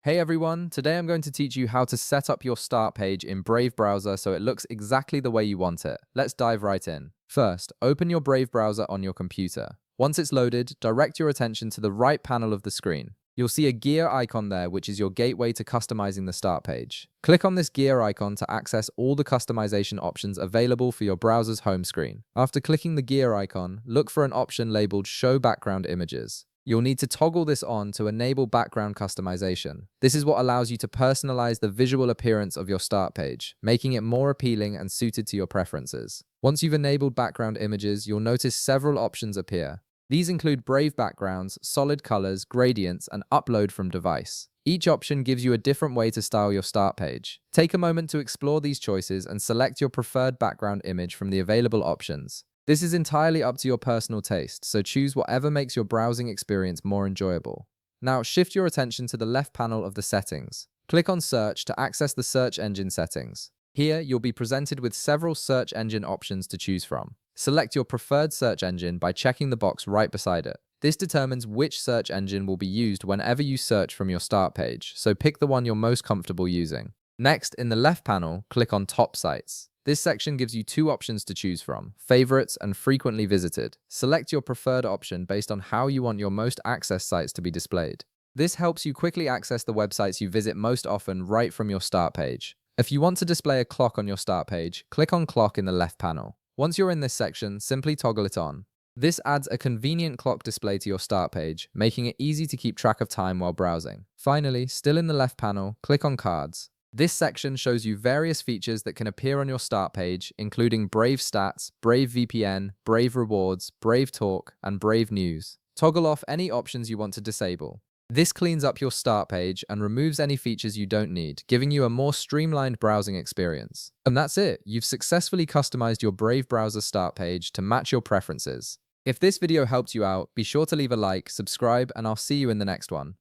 Hey everyone, today I'm going to teach you how to set up your start page in Brave browser so it looks exactly the way you want it. Let's dive right in. First, open your Brave browser on your computer. Once it's loaded, direct your attention to the right panel of the screen. You'll see a gear icon there, which is your gateway to customizing the start page. Click on this gear icon to access all the customization options available for your browser's home screen. After clicking the gear icon, look for an option labeled Show Background Images. You'll need to toggle this on to enable background customization. This is what allows you to personalize the visual appearance of your start page, making it more appealing and suited to your preferences. Once you've enabled background images, you'll notice several options appear. These include Brave backgrounds, solid colors, gradients, and upload from device. Each option gives you a different way to style your start page. Take a moment to explore these choices and select your preferred background image from the available options. This is entirely up to your personal taste, so choose whatever makes your browsing experience more enjoyable. Now, shift your attention to the left panel of the settings. Click on Search to access the search engine settings. Here, you'll be presented with several search engine options to choose from. Select your preferred search engine by checking the box right beside it. This determines which search engine will be used whenever you search from your start page, so pick the one you're most comfortable using. Next, in the left panel, click on Top Sites. This section gives you two options to choose from, favorites and frequently visited. Select your preferred option based on how you want your most accessed sites to be displayed. This helps you quickly access the websites you visit most often right from your start page. If you want to display a clock on your start page, click on Clock in the left panel. Once you're in this section, simply toggle it on. This adds a convenient clock display to your start page, making it easy to keep track of time while browsing. Finally, still in the left panel, click on Cards. This section shows you various features that can appear on your start page, including Brave Stats, Brave VPN, Brave Rewards, Brave Talk, and Brave News. Toggle off any options you want to disable. This cleans up your start page and removes any features you don't need, giving you a more streamlined browsing experience. And that's it. You've successfully customized your Brave browser start page to match your preferences. If this video helped you out, be sure to leave a like, subscribe, and I'll see you in the next one.